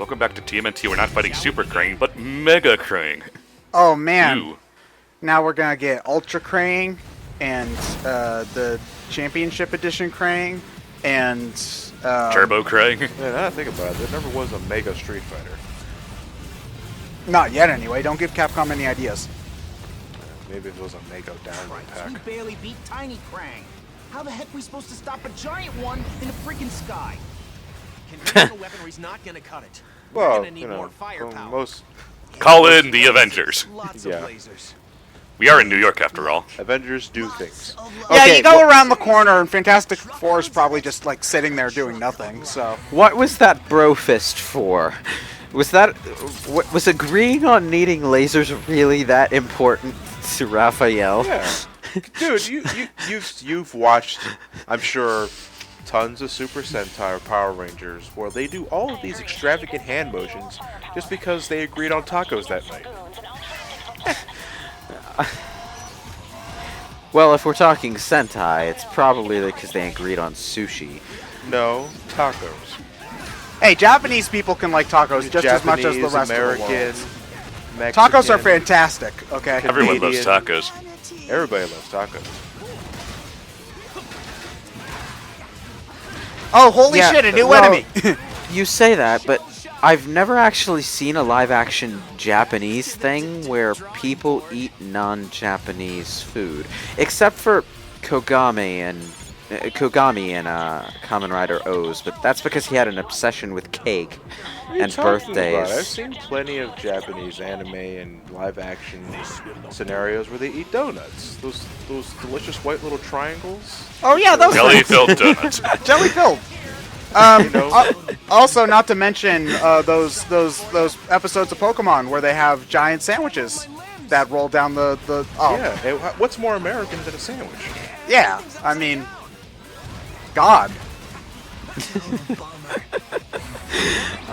Welcome back to TMNT. We're not fighting Super Krang, but Mega Krang. Oh man! Ew. Now we're gonna get Ultra Krang and the Championship Edition Krang and Turbo Krang. Yeah, now that I think about it, there never was a Mega Street Fighter. Not yet, anyway. Don't give Capcom any ideas. Maybe it was a Mega download We pack. barely beat Tiny Krang. How the heck are we supposed to stop a giant one in the freaking sky? Conventional weaponry's not gonna cut it. We're Well, gonna need you more know, firepower. most Call in the Avengers. Lots Yeah. of lasers. We are in New York after all. Avengers do things. Yeah, Okay, you go around the corner and Fantastic Four is probably just like sitting there doing nothing. So What was that bro fist for? Was that was agreeing on needing lasers really that important to Raphael? Yeah, dude, you've watched, I'm sure, tons of Super Sentai or Power Rangers where they do all of these extravagant hand motions just because they agreed on tacos that night. Well, if we're talking Sentai, it's probably because they agreed on sushi. No, tacos. hey, Japanese people can like tacos just as much as the Japanese, rest American, of the world. Mexican. Tacos are fantastic. Okay. Everyone loves Canadian. tacos. Everybody loves tacos. Oh, holy Yeah, shit! A new well- enemy. You say that, but I've never actually seen a live-action Japanese thing where people eat non-Japanese food, except for Kogami and Kamen Rider O's, but that's because he had an obsession with cake What are you and talking about? birthdays. I've seen plenty of Japanese anime and live-action scenarios where they eat donuts. Those delicious white little triangles. Oh yeah, those Jelly-filled donuts. jelly filled. You know, Also, not to mention those episodes of Pokemon where they have giant sandwiches that roll down the. Oh yeah. What's more American than a sandwich? yeah. I mean, God.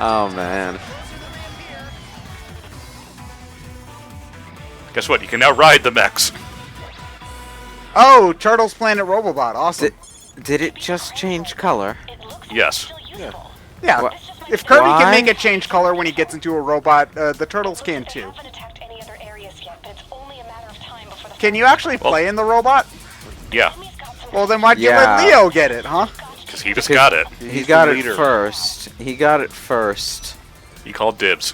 Oh man. Guess what? You can now ride the mechs. Oh, Turtles Planet Robobot. Awesome. Did it just change color? Yes. Yeah. Wha- If Kirby why? can make it change color when he gets into a robot, the Turtles can too. Can you actually play in the robot? Yeah. Well, then why'd you Yeah. let Leo get it, huh? Because he just got it. He He's got the it leader. first. He got it first. He called dibs.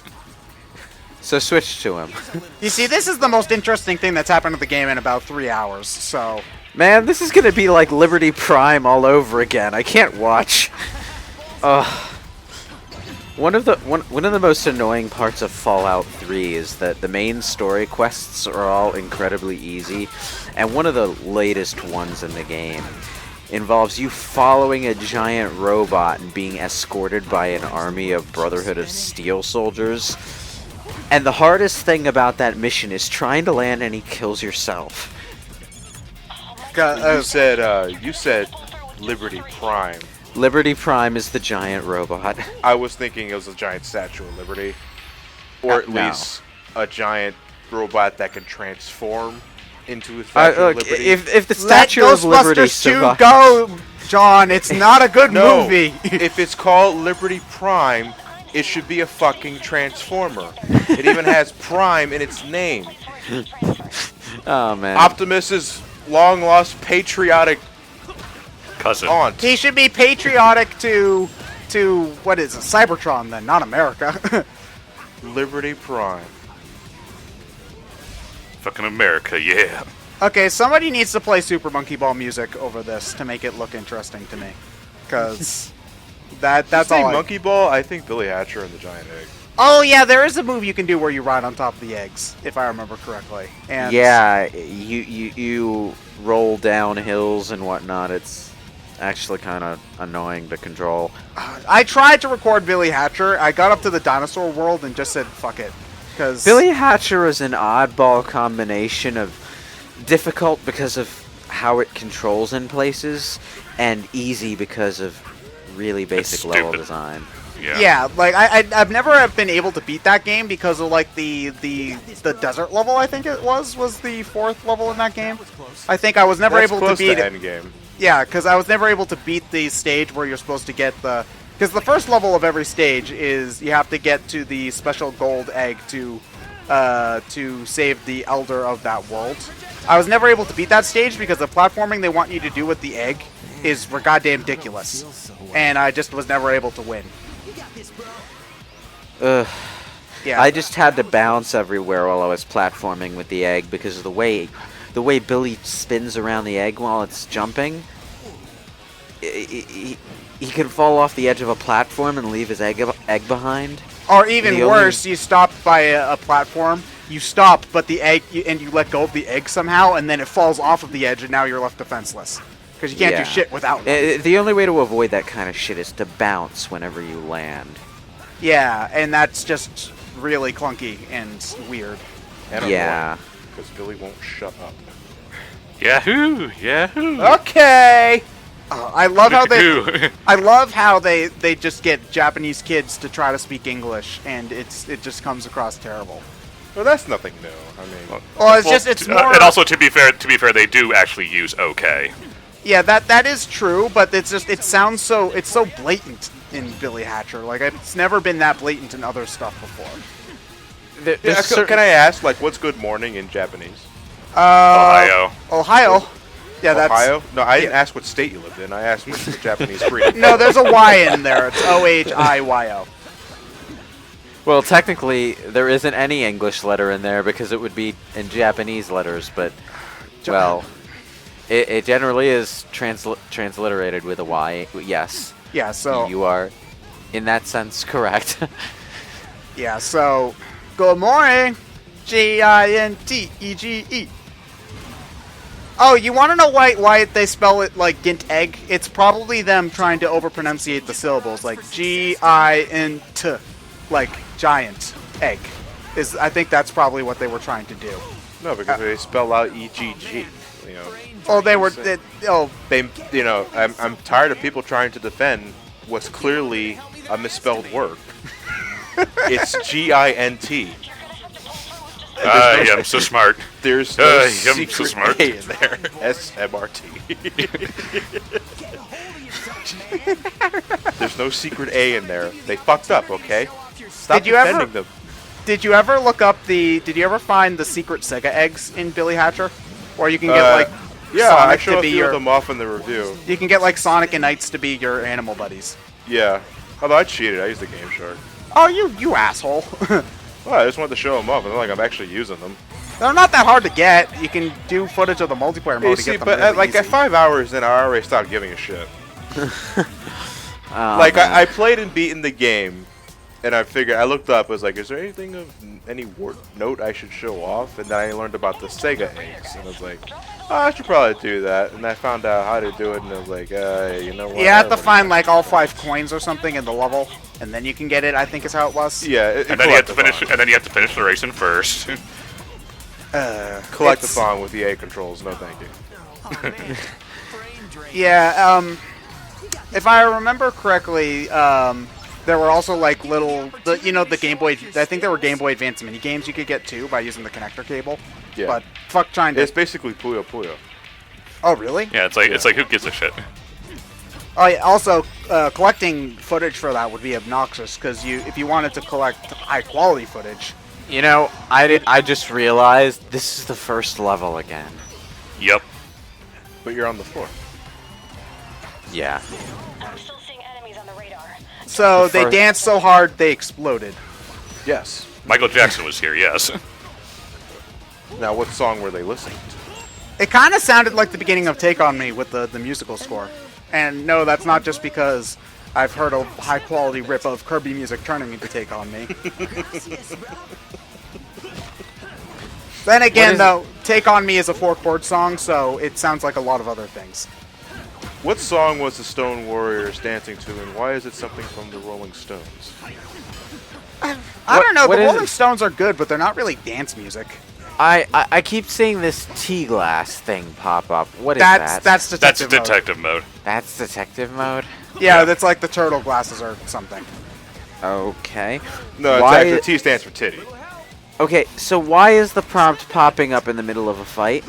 So switch to him. You see, this is the most interesting thing that's happened to the game in about 3 hours, so... Man, this is gonna be like Liberty Prime all over again. I can't watch. Ugh. One of the most annoying parts of Fallout 3 is that the main story quests are all incredibly easy, and one of the latest ones in the game involves you following a giant robot and being escorted by an army of Brotherhood of Steel soldiers. And the hardest thing about that mission is trying to land and he kills yourself. You said Liberty Prime. Liberty Prime is the giant robot. I was thinking it was a giant Statue of Liberty, or at No. least a giant robot that can transform into a Statue of Look, Liberty. if the Let Statue of Liberty Ghostbusters 2 survives... go, John. It's not a good no, movie. if it's called Liberty Prime, it should be a fucking transformer. It even has Prime in its name. Oh, man. Optimus's long lost patriotic Cousin. aunt. He should be patriotic to what is it, Cybertron then, not America. Liberty Prime. Fucking America, yeah. Okay, somebody needs to play Super Monkey Ball music over this to make it look interesting to me, because that's Say all. Monkey Ball, I think Billy Hatcher and the Giant Egg. Oh yeah, there is a move you can do where you ride on top of the eggs, if I remember correctly. And Yeah, you roll down hills and whatnot. It's actually kind of annoying to control. I tried to record Billy Hatcher. I got up to the dinosaur world and just said fuck it, because Billy Hatcher is an oddball combination of difficult because of how it controls in places, and easy because of really basic level stupid. design. Yeah. Yeah, like I've never been able to beat that game because of like the desert level. I think it was the 4th level in that game. I think I was never That's able to close beat to it. Endgame. Yeah, because I was never able to beat the stage where you're supposed to get Because the first level of every stage is you have to get to the special gold egg to save the elder of that world. I was never able to beat that stage because the platforming they want you to do with the egg is goddamn ridiculous, and I just was never able to win. Ugh. Yeah. I just had to bounce everywhere while I was platforming with the egg because of the way Billy spins around the egg while it's jumping. He can fall off the edge of a platform and leave his egg behind. Or even worse, you stop by a platform, you stop, but the egg, and you let go of the egg somehow, and then it falls off of the edge, and now you're left defenseless. Because you can't do shit without it. The only way to avoid that kind of shit is to bounce whenever you land. Yeah, and that's just really clunky and weird. And yeah. Because Billy won't shut up. Yahoo! Yahoo! Okay! I love how they just get Japanese kids to try to speak English, and it just comes across terrible. Well, that's nothing new. I mean, well, it's more. And also, to be fair, they do actually use okay. Yeah, that is true, but it's so blatant in Billy Hatcher. Like it's never been that blatant in other stuff before. Can I ask, like, what's good morning in Japanese? Ohio. Ohio. Yeah, that's Ohio? No, I didn't ask what state you lived in. I asked what's the Japanese greeting. No, there's a Y in there. It's OHIYO. Well, technically, there isn't any English letter in there because it would be in Japanese letters, but, well, it generally is transliterated with a Y, yes. Yeah, so... You are, in that sense, correct. Yeah, so... Good morning! Gintege. Oh, you want to know why they spell it like Gint egg? It's probably them trying to overpronunciate the syllables, like G-I-N-T, like giant egg. I think that's probably what they were trying to do. No, because they spell out E-G-G. You know. Oh, I'm tired of people trying to defend what's clearly a misspelled word. It's G-I-N-T. I'm so smart. There's no I'm secret so smart. A in there. S-M-R-T. There's no secret A in there. They fucked up, okay? Stop defending them. Did you ever look up did you ever find the secret Sega eggs in Billy Hatcher? Or you can get like yeah, Sonic I show to a be few of them off in the review. You can get like Sonic and Knights to be your animal buddies. Yeah. Although I cheated. I used the Game Shark. Oh, you asshole. Well, I just wanted to show them off, and like I'm actually using them. They're not that hard to get. You can do footage of the multiplayer mode to get them really like easy. at 5 hours in, I already stopped giving a shit. Like I played and beaten the game, and I figured I looked up. I was like, is there anything of any note I should show off? And then I learned about the Sega eggs, and I was like, oh, I should probably do that. And I found out how to do it, and I was like, you know what? You have to find like all 5 coins or something in the level, and then you can get it. I think is how it was. Yeah, and then you have to finish. And then you have to finish the racing first. Collect-a-thon with the A controls. No, thank you. Yeah. If I remember correctly, there were also like the Game Boy. I think there were Game Boy Advance mini games you could get too by using the connector cable. Yeah. But fuck trying to. It's basically Puyo Puyo. Oh really? Yeah, it's like who gives a shit? Oh yeah. Also, collecting footage for that would be obnoxious because if you wanted to collect high quality footage. You know, I just realized this is the first level again. Yep. But you're on the floor. Yeah. I'm still seeing enemies on the radar. So they danced so hard they exploded. Yes. Michael Jackson was here. Yes. Now, what song were they listening to? It kind of sounded like the beginning of Take On Me with the musical score. And no, that's not just because I've heard a high-quality rip of Kirby music turning into Take On Me. Then again, though, Take On Me is a 4-chord song, so it sounds like a lot of other things. What song was the Stone Warriors dancing to, and why is it something from the Rolling Stones? I don't know. what The is Rolling it? Stones are good, but they're not really dance music. I keep seeing this T-glass thing pop up. What is that? That's That's detective mode. detective mode. That's detective mode? Yeah, that's like the turtle glasses or something. Okay. No, Why it's actually T stands for titty. Okay, so why is the prompt popping up in the middle of a fight?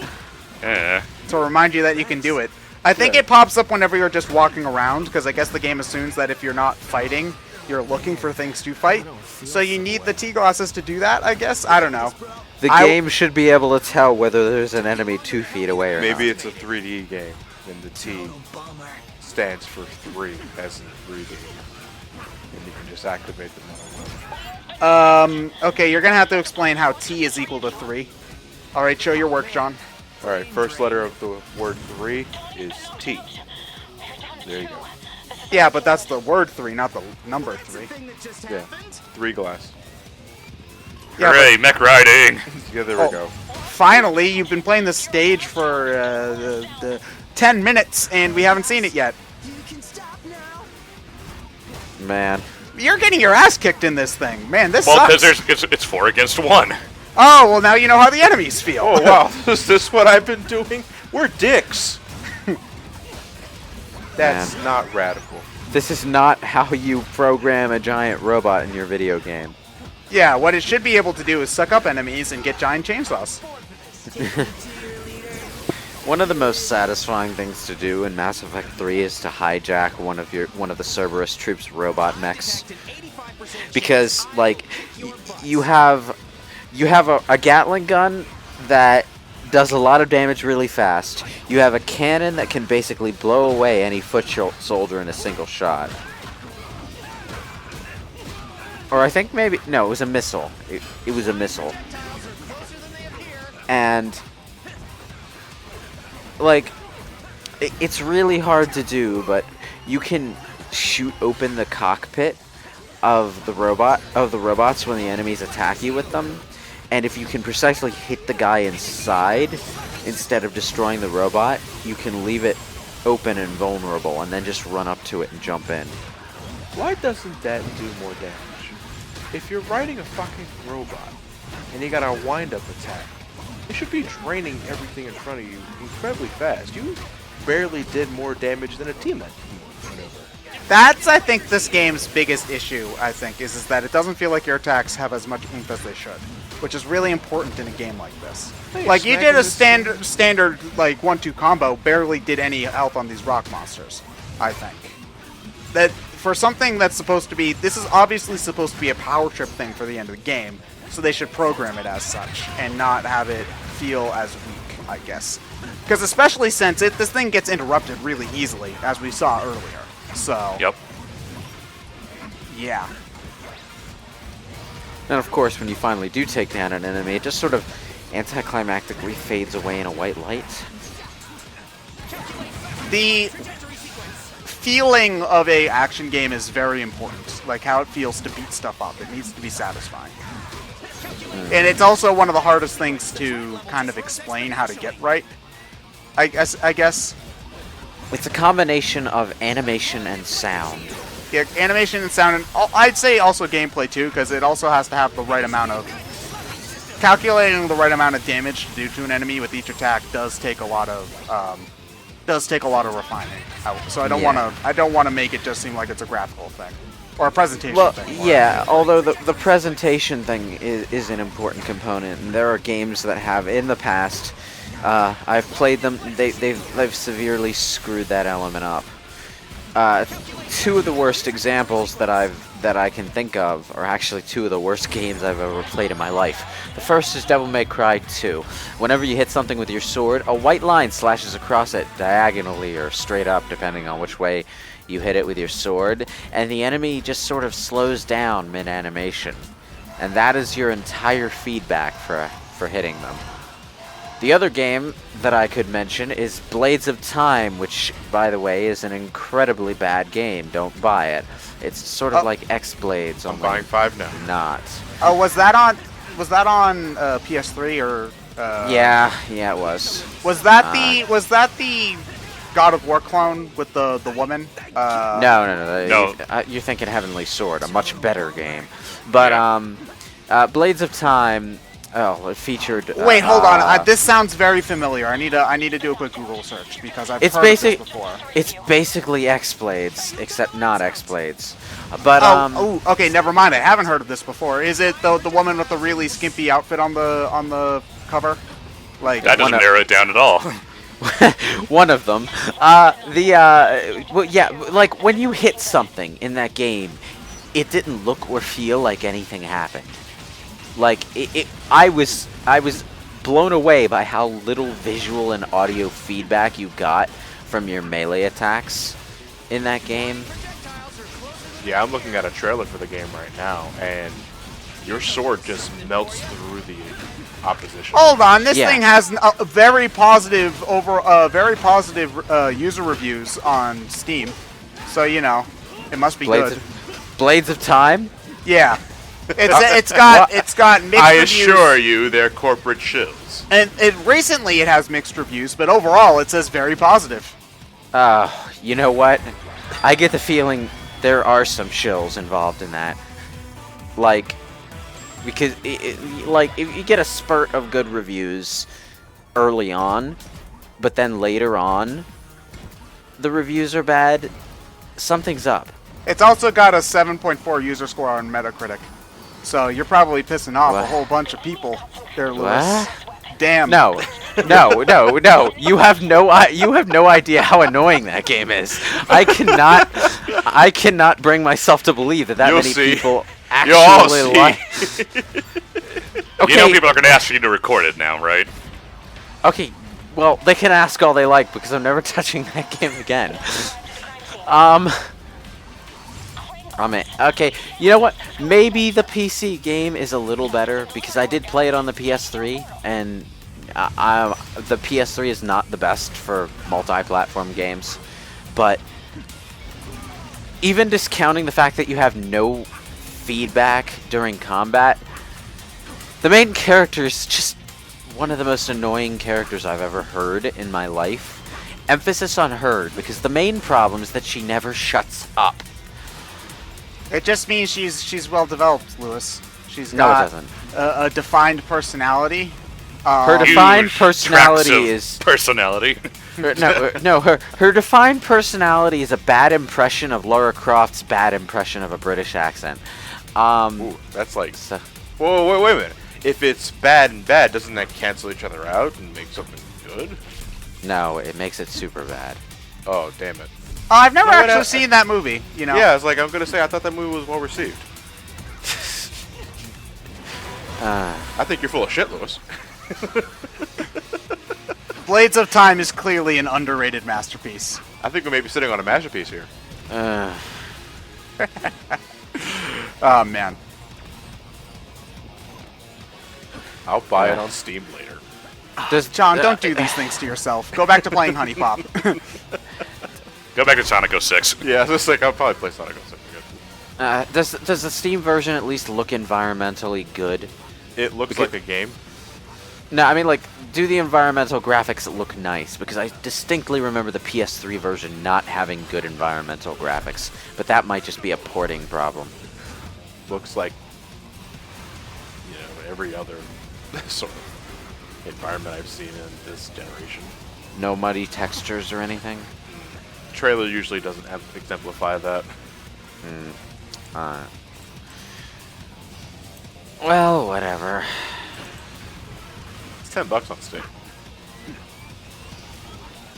Yeah. To remind you that you can do it. I think Yeah. it pops up whenever you're just walking around, because I guess the game assumes that if you're not fighting, you're looking for things to fight. So you need the T glasses to do that, I guess? I don't know. The game should be able to tell whether there's an enemy 2 feet away or Maybe not. it's a 3D game, and the T stands for 3, as in 3D. And you can just activate them on Okay, you're going to have to explain how T is equal to 3. All right, show your work, John. All right, first letter of the word 3 is T. There you go. Yeah, but that's the word 3, not the number 3. Yeah, 3 glass. Yeah, Hooray, mech riding! Yeah, there Oh. we go. Finally, you've been playing this stage for the 10 minutes, and we haven't seen it yet. Man. You're getting your ass kicked in this thing. Man, this Well, sucks. because it's 4 against 1. Oh, well, now you know how the enemies feel. Oh, wow. Is this what I've been doing? We're dicks. That's Man. not radical. This is not how you program a giant robot in your video game. Yeah, what it should be able to do is suck up enemies and get giant chainsaws. One of the most satisfying things to do in Mass Effect 3 is to hijack one of the Cerberus troops' robot mechs. Because like you have a Gatling gun that does a lot of damage really fast. You have a cannon that can basically blow away any foot soldier in a single shot. Or I think maybe no, it was a missile. It was a missile. And like it's really hard to do, but you can shoot open the cockpit of the robots when the enemies attack you with them, and if you can precisely hit the guy inside instead of destroying the robot, you can leave it open and vulnerable and then just run up to it and jump in. Why doesn't that do more damage? If you're riding a fucking robot and you got a wind-up attack, it should be draining everything in front of you incredibly fast. You barely did more damage than a TMNT maneuver. That's, I think, this game's biggest issue, I think, is that it doesn't feel like your attacks have as much oomph as they should, which is really important in a game like this. Hey, Like, you smacking did a this- standard like, 1-2 combo, barely did any health on these rock monsters, I think. That, for something that's supposed to be, this is obviously supposed to be a power trip thing for the end of the game, so they should program it as such, and not have it feel as weak, I guess. Because especially since this thing gets interrupted really easily, as we saw earlier. So, Yep. yeah. And of course, when you finally do take down an enemy, it just sort of anticlimactically fades away in a white light. The feeling of a action game is very important. Like how it feels to beat stuff up. It needs to be satisfying. And it's also one of the hardest things to kind of explain how to get right. I guess. It's a combination of animation and sound. Yeah, animation and sound, and I'd say also gameplay too, because it also has to have the right amount of calculating the right amount of damage to do to an enemy with each attack does take a lot of refining. So I don't want to make it just seem like it's a graphical thing or a presentation Well, thing. yeah, although the presentation thing is an important component, and there are games that have in the past. I've played them. They've severely screwed that element up. Two of the worst examples that I can think of are actually two of the worst games I've ever played in my life. The first is Devil May Cry 2. Whenever you hit something with your sword, a white line slashes across it diagonally or straight up, depending on which way you hit it with your sword, and the enemy just sort of slows down mid-animation. And that is your entire feedback for hitting them. The other game that I could mention is Blades of Time, which, by the way, is an incredibly bad game. Don't buy it. It's sort of like X-Blades. I'm buying 5 now. Not. Oh, was that on PS3 or? Yeah, it was. Was that the God of War clone with the woman? No. You're thinking Heavenly Sword, a much better game. But Blades of Time. Oh, it featured. Wait, hold on. This sounds very familiar. I need to do a quick Google search because I've heard of this before. It's basically X-Blades, except not X-Blades. But okay, never mind. I haven't heard of this before. Is it the woman with the really skimpy outfit on the cover? Like That doesn't narrow it down at all. One of them. Well, yeah, like when you hit something in that game, it didn't look or feel like anything happened. Like I was blown away by how little visual and audio feedback you got from your melee attacks in that game. Yeah, I'm looking at a trailer for the game right now, and your sword just melts through the opposition. Hold on, this Yeah. thing has a very positive user reviews on Steam, so you know it must be good. Blades of Time? Yeah, it's got mixed I reviews. assure you, they're corporate shills. And recently it has mixed reviews, but overall it says very positive. You know what? I get the feeling there are some shills involved in that. Like, because like if you get a spurt of good reviews early on, but then later on the reviews are bad, something's up. It's also got a 7.4 user score on Metacritic, so you're probably pissing off a What? whole bunch of people there, Lewis. What? Damn. No. You have no idea how annoying that game is. I cannot bring myself to believe that You'll many see. people You'll all actually see. like. Okay. You know people are going to ask you to record it now, right? Okay. Well, they can ask all they like because I'm never touching that game again. Okay, you know what? Maybe the PC game is a little better because I did play it on the PS3, and the PS3 is not the best for multi-platform games. But even discounting the fact that you have no feedback during combat, the main character is just one of the most annoying characters I've ever heard in my life. Emphasis on heard, because the main problem is that she never shuts up. It just means she's well developed, Lewis. She's No, it got doesn't. a defined personality. Her defined Huge personality tracts of is personality. her defined personality is a bad impression of Lara Croft's bad impression of a British accent. Ooh, that's like... So, Whoa, wait a minute. If it's bad and bad, doesn't that cancel each other out and make something good? no, it makes it super bad. Oh, damn it. I've never No, wait, actually seen that movie. You know. Yeah, I was like, I'm gonna say, I thought that movie was well received. I think you're full of shit, Lewis. Blades of Time is clearly an underrated masterpiece. I think we may be sitting on a masterpiece here. Oh man. I'll buy it on Steam later. John, don't do these things to yourself. Go back to playing Honey Pop. Go back to Sonic 06. Yeah, it's like I'll probably play Sonic 06 again. Does the Steam version at least look environmentally good? It looks like a game. No, I mean, like, do the environmental graphics look nice? Because I distinctly remember the PS3 version not having good environmental graphics, but that might just be a porting problem. Looks like, you know, every other sort of environment I've seen in this generation. No muddy textures or anything? Trailer usually doesn't exemplify that. Well, whatever. It's $10 on Steam.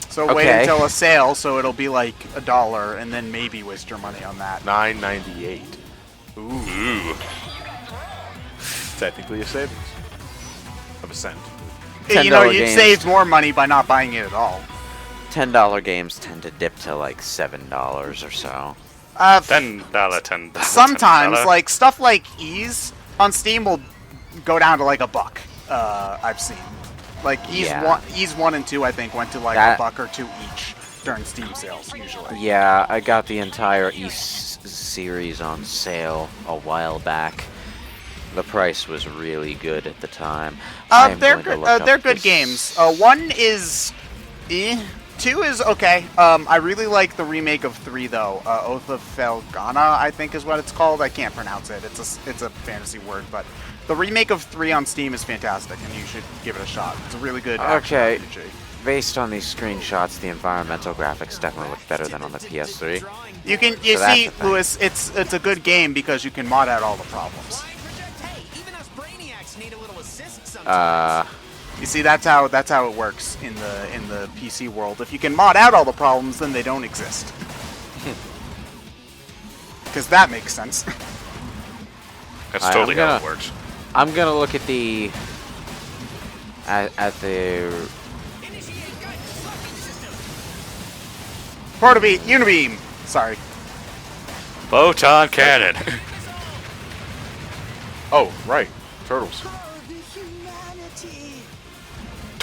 So wait Okay. until a sale, so it'll be like $1, and then maybe waste your money on that. $9.98. Ooh. Technically a savings of a cent. You know, $10 you'd games. save more money by not buying it at all. $10 games tend to dip to like $7 or so. $10. Sometimes, $10. like stuff like Ease on Steam will go down to like $1. I've seen, like Ease 1 and 2, I think went to like $1 or $2 each during Steam sales usually. Yeah, I got the entire East series on sale a while back. The price was really good at the time. They're good games. 1 is, 2 is okay. I really like the remake of 3 though. Oath of Felgana, I think is what it's called. I can't pronounce it. It's a fantasy word, but the remake of 3 on Steam is fantastic, and you should give it a shot. It's a really good action Okay. RPG. Based on these screenshots, the environmental graphics definitely look better than on the PS3. You So that's see, the thing. Lewis, it's a good game because you can mod out all the problems. Hey, even us brainiacs need a little assist sometimes. You see, that's how it works in the PC world. If you can mod out all the problems, then they don't exist. Because that makes sense. That's Alright, totally how it works. I'm gonna look at the at the Protobeat, Unibeam. Sorry. Photon cannon. Oh, right. Turtles.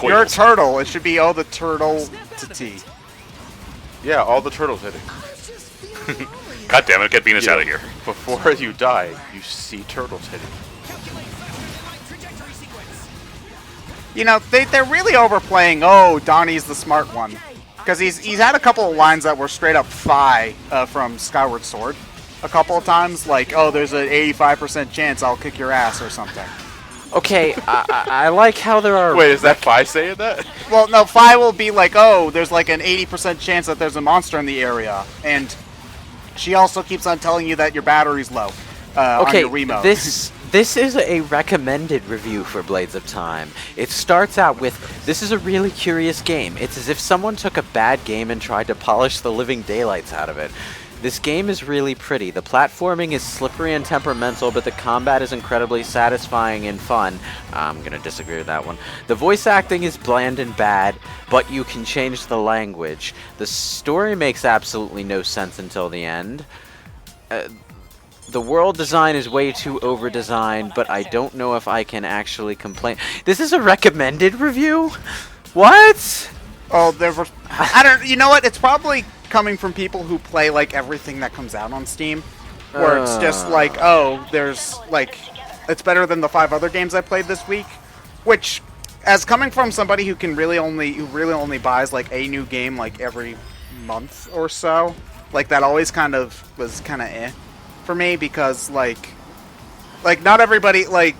You're a Toidles. turtle. It should be the turtle to T. Yeah, all the turtles hitting. God damn it, get Venus out of here. Before you die, you see turtles hitting. You know, they're really overplaying, oh, Donnie's the smart one. Because he's had a couple of lines that were straight up Phi from Skyward Sword. A couple of times, like, oh, there's an 85% chance I'll kick your ass or something. Okay, I like how there are. Wait, is that Phi saying that? Well, no, Phi will be like, oh, there's like an 80% chance that there's a monster in the area. And she also keeps on telling you that your battery's low on Okay, your Wiimote. this is a recommended review for Blades of Time. It starts out with, this is a really curious game. It's as if someone took a bad game and tried to polish the living daylights out of it. This game is really pretty. The platforming is slippery and temperamental, but the combat is incredibly satisfying and fun. I'm gonna disagree with that one. The voice acting is bland and bad, but you can change the language. The story makes absolutely no sense until the end. The world design is way too over-designed, but I don't know if I can actually complain. This is a recommended review? What? Oh, I don't. You know what? It's probably coming from people who play like everything that comes out on Steam, where it's just like, oh, there's like, it's better than the 5 other games I played this week. Which, as coming from somebody who really only buys like a new game like every month or so, like that always was kind of eh for me, because like not everybody okay.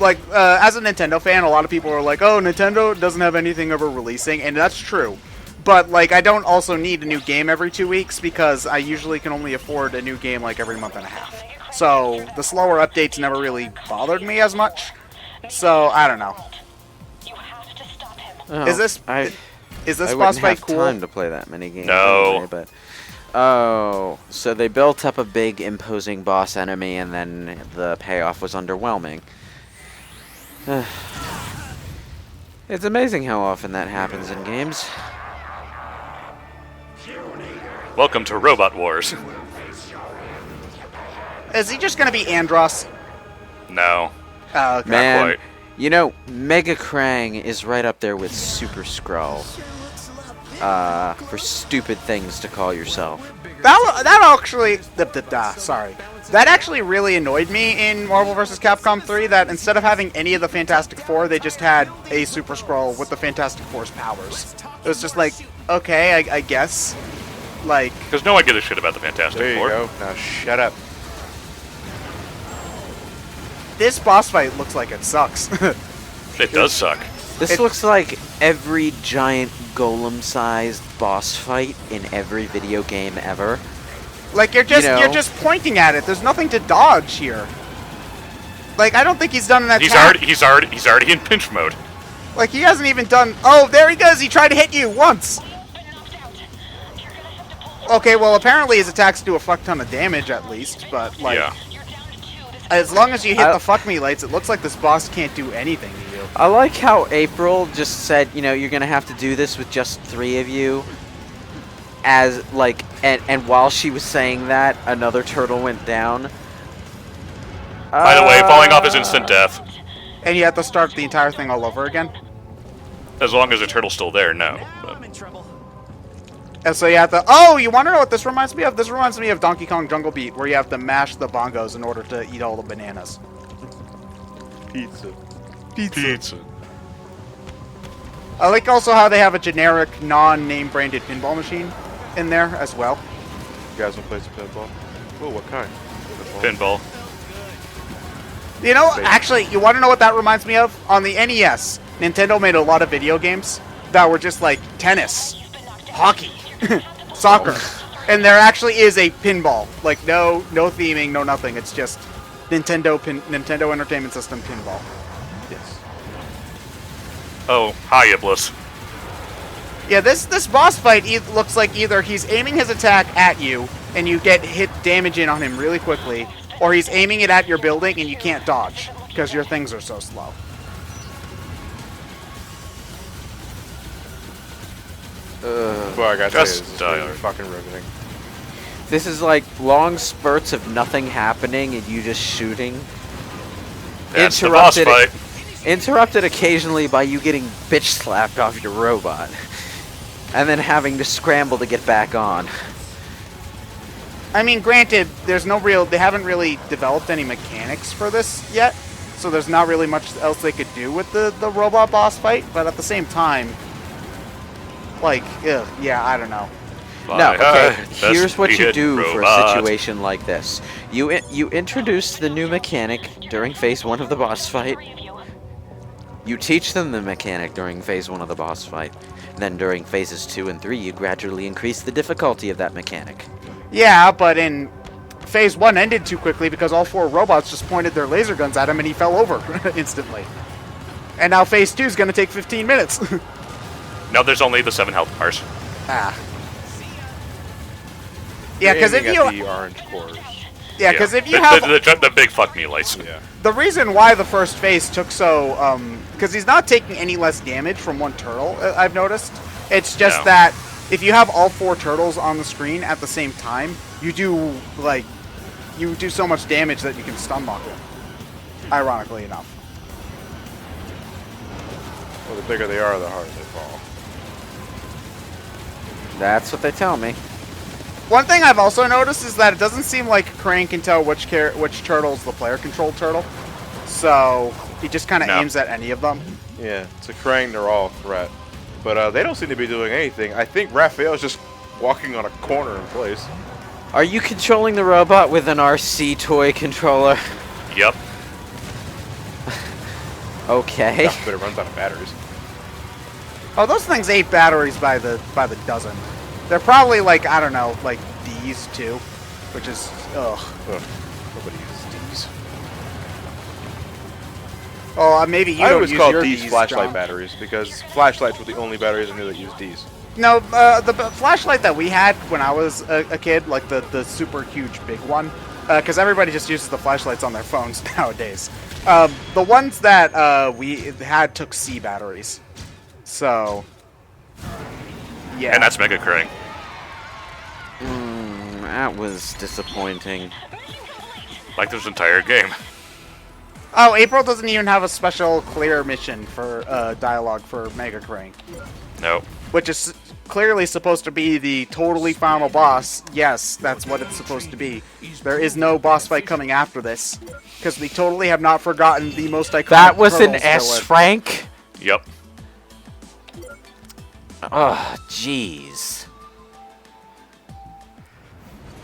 Like, as a Nintendo fan, a lot of people are like, oh, Nintendo doesn't have anything ever releasing, and that's true. But, like, I don't also need a new game every 2 weeks, because I usually can only afford a new game, like, every month and a half. So, the slower updates never really bothered me as much. So, I don't know. You have to stop him. Oh, Is this I boss wouldn't fight have cool? time to play that many games. No. Anyway, but oh, so they built up a big imposing boss enemy, and then the payoff was underwhelming. It's amazing how often that happens in games. Welcome to Robot Wars. Is he just going to be Andros? No. Oh, okay. Man, quite. you know, Mega Krang is right up there with Super Skrull. For stupid things to call yourself. That actually, sorry. That actually really annoyed me in Marvel vs. Capcom 3, that instead of having any of the Fantastic Four, they just had a Super Skrull with the Fantastic Four's powers. It was just like, okay, I guess. Like, Because no one gives a shit about the Fantastic There you Four. go. Now shut up. this boss fight looks like it sucks. It does suck. This looks like every giant golem-sized boss fight in every video game ever. Like, you're just pointing at it. There's nothing to dodge here. Like, I don't think he's done an attack. He's already in pinch mode. Like, he hasn't even done... Oh, there he goes! He tried to hit you once! Okay, well, apparently his attacks do a fuck ton of damage, at least, but, like... Yeah. As long as you hit the fuck me lights, it looks like this boss can't do anything to you. I like how April just said, you know, you're gonna have to do this with just 3 of you. As, like, and while she was saying that, another turtle went down. By the way, falling off is instant death. And you have to start the entire thing all over again? As long as the turtle's still there, no. But I'm in trouble. And so you have to... Oh, you want to know what this reminds me of? This reminds me of Donkey Kong Jungle Beat, where you have to mash the bongos in order to eat all the bananas. Pizza. pizza. I like also how they have a generic, non-name branded pinball machine in there as well. You guys want to play some pinball? Oh, what kind? Pinball. You know, actually, you want to know what that reminds me of? On the NES, Nintendo made a lot of video games that were just like tennis, hockey, soccer. And there actually is a pinball. Like, no theming, no nothing. It's just Nintendo Entertainment System pinball. Yes. Oh, hi, Iblis. Yeah, this boss fight looks like either he's aiming his attack at you and you get hit damage in on him really quickly, or he's aiming it at your building and you can't dodge because your things are so slow. Well, I gotta Just say, this is die really already. fucking riveting. This is like long spurts of nothing happening and you just shooting. That's the boss fight. Interrupted occasionally by you getting bitch slapped off your robot. And then having to scramble to get back on. I mean, granted, there's no real, they haven't really developed any mechanics for this yet, so there's not really much else they could do with the robot boss fight, but at the same time, like, ugh, yeah, I don't know. No, okay, Best here's what you hit do for a robot. situation like this. You introduce the new mechanic during phase 1 of the boss fight. You teach them the mechanic during phase 1 of the boss fight. Then during phases 2 and 3, you gradually increase the difficulty of that mechanic. Yeah, but in phase 1 ended too quickly because all 4 robots just pointed their laser guns at him and he fell over instantly. And now phase 2 is going to take 15 minutes. Now there's only the 7 health bars. Ah. Yeah, because if Aiming you at the orange cores. yeah, because if you the, have the big fuck me lights. Yeah. the reason why the first phase took so because he's not taking any less damage from one turtle, I've noticed. It's just No. that if you have all 4 turtles on the screen at the same time, you do so much damage that you can stun lock them. Ironically enough. Well, the bigger they are, the harder they fall. That's what they tell me. One thing I've also noticed is that it doesn't seem like Krang can tell which turtle's the player-controlled turtle. So he just kind of No. aims at any of them. Yeah, to Krang, they're all a threat. But they don't seem to be doing anything. I think Raphael's just walking on a corner in place. Are you controlling the robot with an RC toy controller? Yep. Okay. Yeah, but it runs out of batteries. Oh, those things ate batteries by the dozen. They're probably like, I don't know, like D's too, which is ugh. Ugh, nobody uses D's. Oh, maybe you I don't always use called your D's D's, flashlight John. batteries because flashlights were the only batteries I knew that used D's. No, the flashlight that we had when I was a kid, like the super huge big one, because everybody just uses the flashlights on their phones nowadays. The ones that we had took C batteries, so yeah. And that's Mega Krang. That was disappointing. Like this entire game. Oh, April doesn't even have a special clear mission for dialogue for Mega Krang, No. which is clearly supposed to be the totally final boss. Yes, that's what it's supposed to be. There is no boss fight coming after this, because we totally have not forgotten the most iconic. That was an Turtles S villain. rank? Yep. Oh, jeez.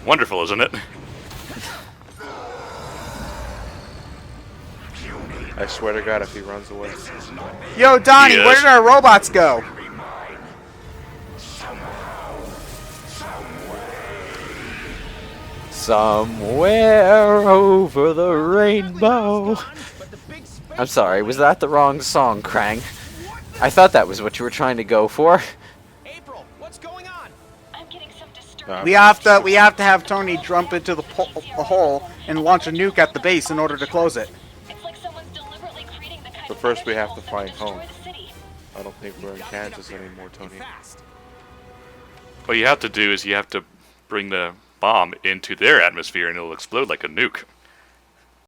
Wonderful, isn't it? I swear to God, if he runs away. Yo, Donnie, Yes. where did our robots go? Somewhere over the rainbow. I'm sorry, was that the wrong song, Krang? I thought that was what you were trying to go for. April, what's going on? I'm getting some disturbance. We have to have Tony jump into the hole and launch a nuke at the base in order to close it. It's like someone's deliberately creating the kind But of first we energy have to pulse that find would home. destroy the city. I don't think we're in Kansas anymore, Tony. What you have to do is you have to bring the bomb into their atmosphere and it'll explode like a nuke.